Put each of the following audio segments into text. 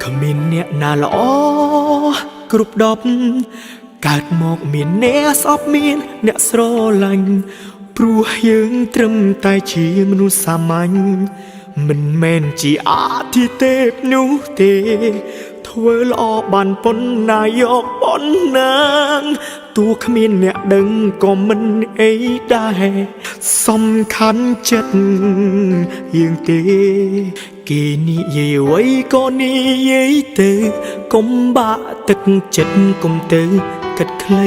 គ្មានអ្នកណាល្អគ្រប់ដប់កើតមកមានអ្នកស្អប់មានអ្នកស្រឡាញ់ព្រោះយើងត្រឹមតែជាមនុស្សសាមញ្ញមិនមែនជាអាទិទេពនោះទេធ្វើល្អបានប៉ុណ្ណាយកប៉ុណ្ណាទោះគ្មានអ្នកដឹងក៏មិនអីដែរសំខាន់ចិត្តយើងទេគេនិយាយអ្វីក៏និយាយទៅកុំបាក់ទឹកចិត្តកុំទៅគិតខ្លី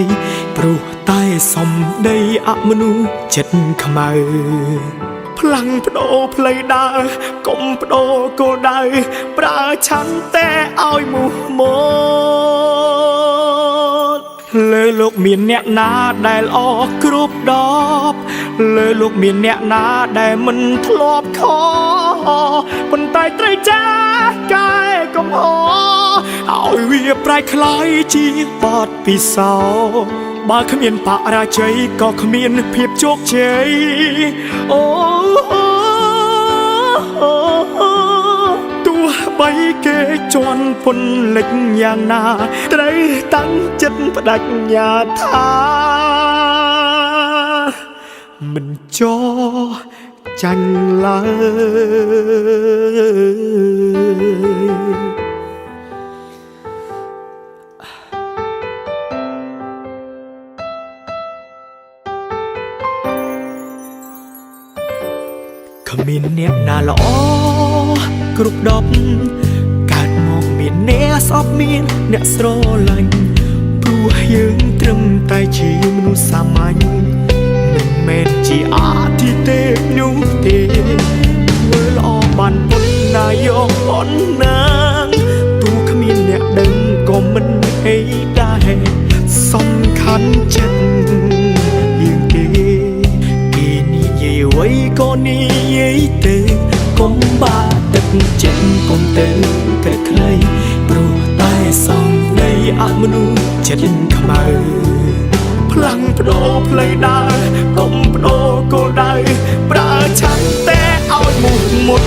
ព្រោះតែសំដីអមនុស្សចិត្តខ្មៅផ្លាំងបដូរផ្លូវដើរកុំបដូរគោលដៅប្រើឆន្ទៈឲ្យមោះមាត់លើលោកមានអ្នកណាដែលល្អគ្រប់ដប់លើលោកមានអ្នកណាដែលមិនធ្លាប់ខប៉ុន្តែត្រូវចាស់កែកំហឲ្យវាប្រែក្លាយជាបទពិសោធន៍បើគ្មានបរាជ័យក៏គ្មានភាពជោគជ័យអូទោះបីគេជន់ពន្លិចយ៉ាងណាត្រូវតាំងចិត្តបដិញ្ញាថាមិនចោចាញ់ឡើយគ្មានអ្នកណាល្អគ្រប់ដប់កើតមកមានអ្នកស្អប់មានអ្នកស្រឡាញ់ព្រោះយើងត្រឹមតែជាមនុស្សសាមញ្ញមិនមែនជាអាទិទេពនោះទេធ្វើល្អបានប៉ុណ្ណាយកប៉ុណ្ណាទោះគ្មានអ្នកដឹងក៏មិនអីដែរសំខាន់ចិត្តយើងទេគេនិយាយអ្វីក៏និយាយទៅកុំបាក់ទឹកចិត្តកុំទៅតែខ្លីព្រោះតែសំដីអមនុស្សចិត្តខ្មៅផ្លាំងបដូរផ្លូវដើរកុំបដូរគោលដៅប្រើឆន្ទៈឲ្យមុខមុត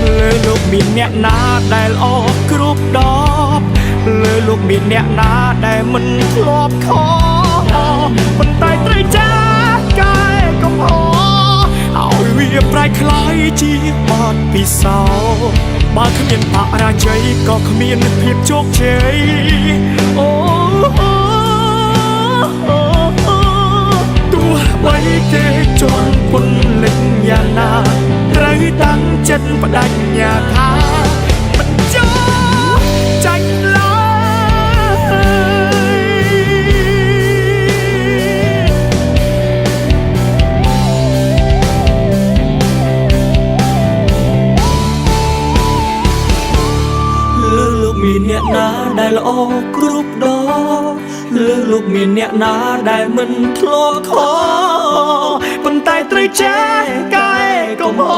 លើលោកមានអ្នកណាដែលល្អគ្រប់ដប់លើលោកមានអ្នកណាដែលមិនធ្លាប់ខប៉ុន្តែត្រូវចាស់កែកំហឲ្យវាប្រែក្លាយជាបទពិសោធន៍បើគ្មានបរាជ័យក៏គ្មានភាពជោគជ័យអូទោះបីគេជន់ពន្លិចយ៉ាងណាត្រូវតាំងចិត្តបដិញ្ញាថាមិនចោលចាញ់ឡើយលើលោកមានអ្នកណាដែលល្អគ្រប់ដប់លើលោកមានអ្នកណាដែលមិនធ្លាប់ខប៉ុន្តែត្រូវចេះកែកំហ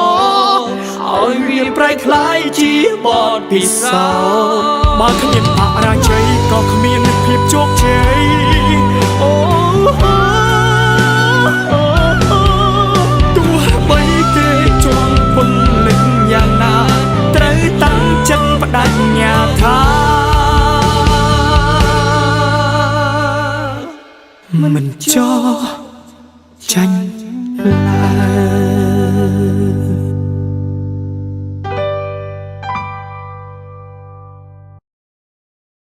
ឲ្យវាប្រែក្លាយជាបទពិសោធន៍បើគ្មានបរាជ័យក៏គ្មានភាពជោគជ័យអូទោះបីគេជន់ពន្លិចយ៉ាងណាត្រូវតាំងចិត្តបដិញ្ញាថាមិនចោលចាញ់ឡើយ